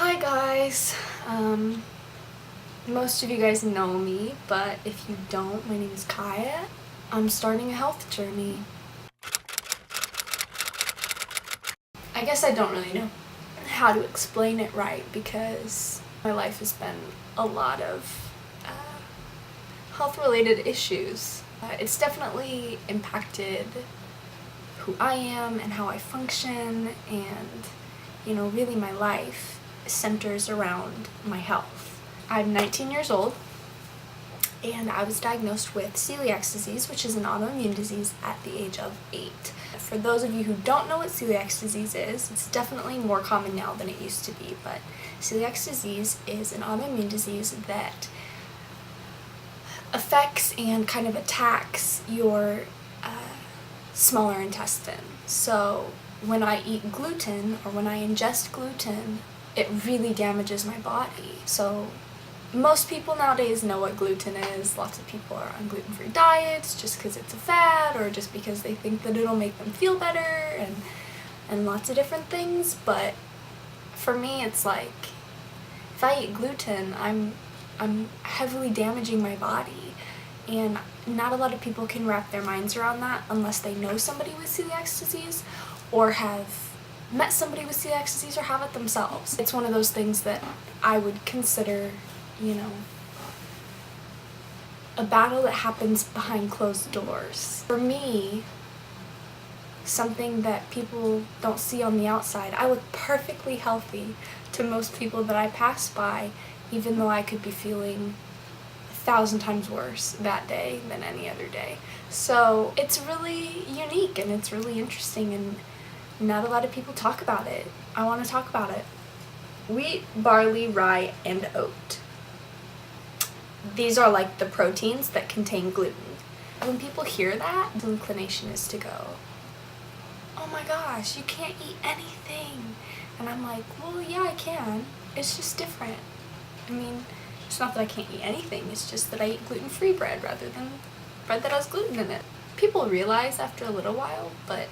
Hi guys, most of you guys know me, but if you don't, my name is Kaya. I'm starting a health journey. I guess I don't really know how to explain it right because my life has been a lot of health-related issues. It's definitely impacted who I am and how I function, and really my life centers around my health. I'm 19 years old and I was diagnosed with celiac disease, which is an autoimmune disease, at the age of 8. For those of you who don't know what celiac disease is, it's definitely more common now than it used to be, but celiac disease is an autoimmune disease that affects and kind of attacks your smaller intestine. So when I eat gluten or when I ingest gluten, it really damages my body. So most people nowadays know what gluten is. Lots of people are on gluten-free diets just because it's a fad or just because they think that it'll make them feel better and lots of different things. But for me, it's like, if I eat gluten, I'm heavily damaging my body, and not a lot of people can wrap their minds around that unless they know somebody with celiac disease or have met somebody with celiac disease or have it themselves. It's one of those things that I would consider, a battle that happens behind closed doors. For me, something that people don't see on the outside, I look perfectly healthy to most people that I pass by, even though I could be feeling 1,000 times worse that day than any other day. So it's really unique and it's really interesting, and not a lot of people talk about it. I want to talk about it. Wheat, barley, rye, and oat. These are like the proteins that contain gluten. When people hear that, the inclination is to go, oh my gosh, you can't eat anything. And I'm like, well, yeah, I can. It's just different. I mean, it's not that I can't eat anything, it's just that I eat gluten-free bread rather than bread that has gluten in it. People realize after a little while, but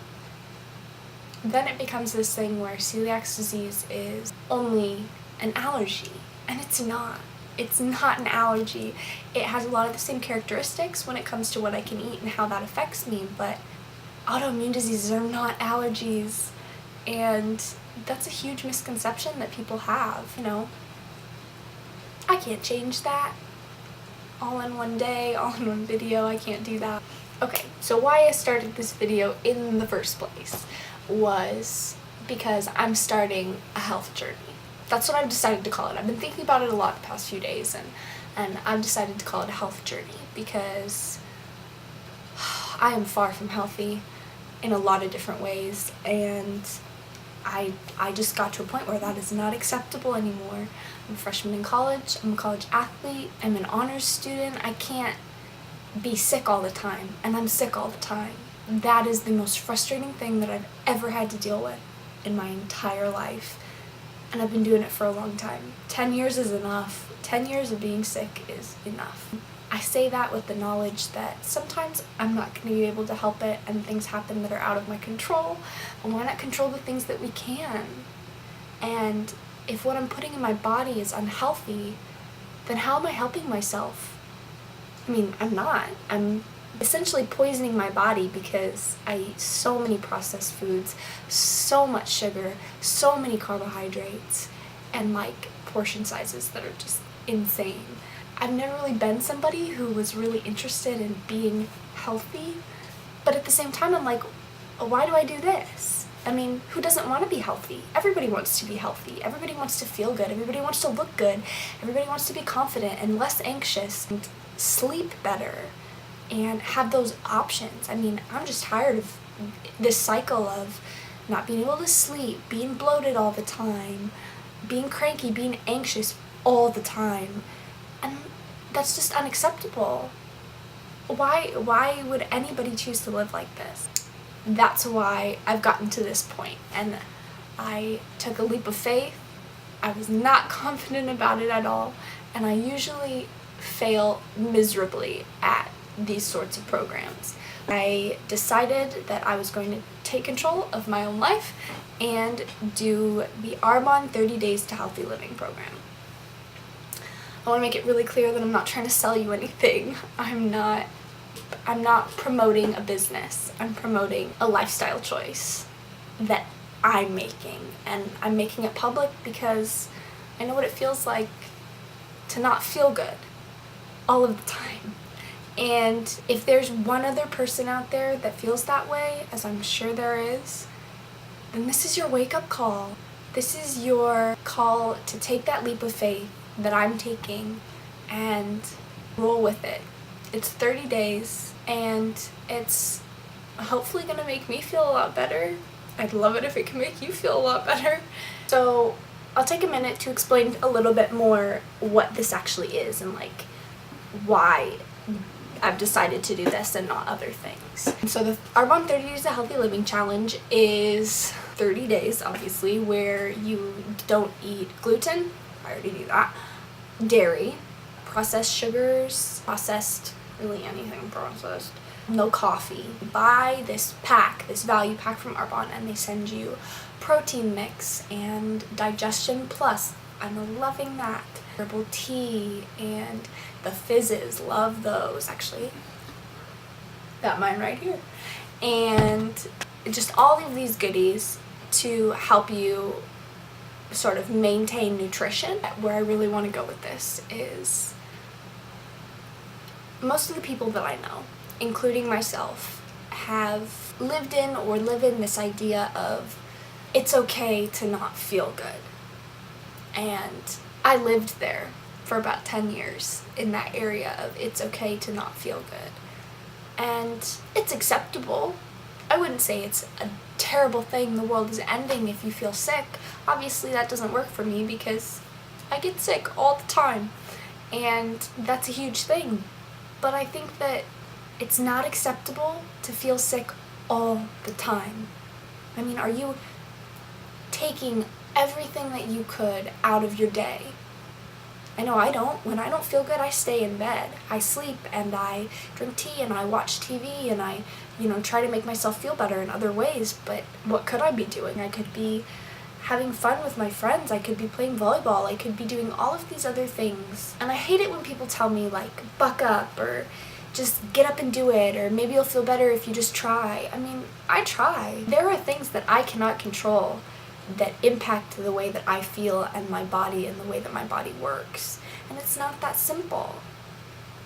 then it becomes this thing where celiac disease is only an allergy, and it's not. It's not an allergy. It has a lot of the same characteristics when it comes to what I can eat and how that affects me, but autoimmune diseases are not allergies, and that's a huge misconception that people have, I can't change that all in one day, all in one video. I can't do that. Okay, so why I started this video in the first place was because I'm starting a health journey. That's what I've decided to call it. I've been thinking about it a lot the past few days, and I've decided to call it a health journey because I am far from healthy in a lot of different ways, and I just got to a point where that is not acceptable anymore. I'm a freshman in college, I'm a college athlete, I'm an honors student. I can't be sick all the time, and I'm sick all the time. That is the most frustrating thing that I've ever had to deal with in my entire life, and I've been doing it for a long time. 10 years is enough. 10 years of being sick is enough. I say that with the knowledge that sometimes I'm not going to be able to help it and things happen that are out of my control, and why not control the things that we can? And if what I'm putting in my body is unhealthy, then how am I helping myself? I mean, I'm not. I'm essentially poisoning my body because I eat so many processed foods, so much sugar, so many carbohydrates, and like portion sizes that are just insane. I've never really been somebody who was really interested in being healthy, but at the same time I'm like, why do I do this? I mean, who doesn't want to be healthy? Everybody wants to be healthy. Everybody wants to feel good. Everybody wants to look good. Everybody wants to be confident and less anxious and sleep better and have those options. I mean, I'm just tired of this cycle of not being able to sleep, being bloated all the time, being cranky, being anxious all the time. And that's just unacceptable. Why would anybody choose to live like this? That's why I've gotten to this point, and I took a leap of faith. I was not confident about it at all, and I usually fail miserably at these sorts of programs. I decided that I was going to take control of my own life and do the Arbonne 30 Days to Healthy Living program. I want to make it really clear that I'm not trying to sell you anything. I'm not promoting a business. I'm promoting a lifestyle choice that I'm making, and I'm making it public because I know what it feels like to not feel good all of the time. And if there's one other person out there that feels that way, as I'm sure there is, then this is your wake-up call. This is your call to take that leap of faith that I'm taking and roll with it. It's 30 days and it's hopefully gonna make me feel a lot better. I'd love it if it can make you feel a lot better. So I'll take a minute to explain a little bit more what this actually is and like why I've decided to do this and not other things. So the Arbonne 30 Days of Healthy Living Challenge is 30 days, obviously, where you don't eat gluten, I already do that, dairy, processed sugars, really anything processed, no coffee. Buy this pack, this value pack from Arbonne, and they send you protein mix and digestion plus. I'm loving that. Herbal tea and the fizzes, love those actually. Got mine right here. And just all of these goodies to help you sort of maintain nutrition. Where I really want to go with this is most of the people that I know, including myself, have lived in or live in this idea of it's okay to not feel good. And I lived there for about 10 years in that area of it's okay to not feel good. And it's acceptable. I wouldn't say it's a terrible thing, the world is ending if you feel sick. Obviously that doesn't work for me because I get sick all the time. And that's a huge thing. But I think that it's not acceptable to feel sick all the time. I mean, are you taking everything that you could out of your day? I know I don't. When I don't feel good, I stay in bed. I sleep and I drink tea and I watch TV and I, try to make myself feel better in other ways. But what could I be doing? I could be having fun with my friends. I could be playing volleyball. I could be doing all of these other things. And I hate it when people tell me like, buck up or just get up and do it, or maybe you'll feel better if you just try. I mean, I try. There are things that I cannot control that impact the way that I feel and my body and the way that my body works. And it's not that simple.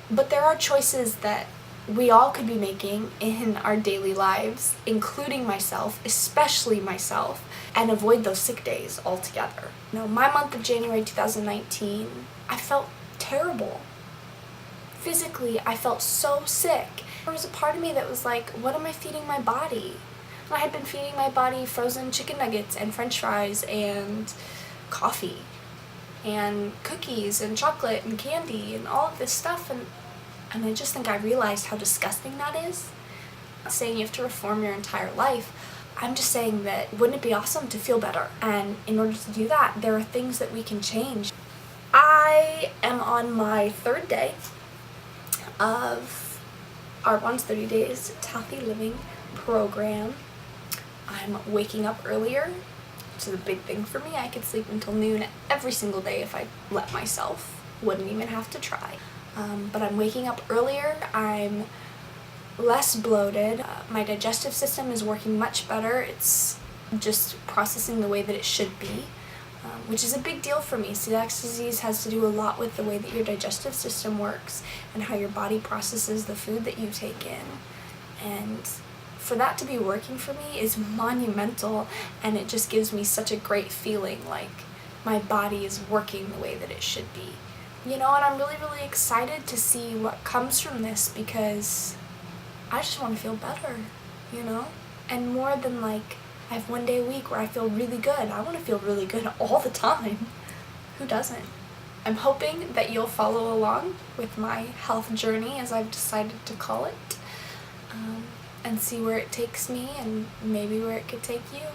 But there are choices that we all could be making in our daily lives, including myself, especially myself, and avoid those sick days altogether. My month of January 2019, I felt terrible. Physically, I felt so sick. There was a part of me that was like, what am I feeding my body? And I had been feeding my body frozen chicken nuggets and french fries and coffee and cookies and chocolate and candy and all of this stuff, and I just think I realized how disgusting that is. I'm not saying you have to reform your entire life. I'm just saying that wouldn't it be awesome to feel better? And in order to do that, there are things that we can change. I am on my third day of Arbonne's 30 Days to Healthy Living program. I'm waking up earlier, which is a big thing for me. I could sleep until noon every single day if I let myself. Wouldn't even have to try. But I'm waking up earlier. I'm less bloated. My digestive system is working much better. It's just processing the way that it should be, which is a big deal for me. Celiac disease has to do a lot with the way that your digestive system works and how your body processes the food that you take in. And for that to be working for me is monumental, and it just gives me such a great feeling like my body is working the way that it should be. And I'm really, really excited to see what comes from this because I just want to feel better, And more than like, I have one day a week where I feel really good. I want to feel really good all the time. Who doesn't? I'm hoping that you'll follow along with my health journey, as I've decided to call it, and see where it takes me and maybe where it could take you.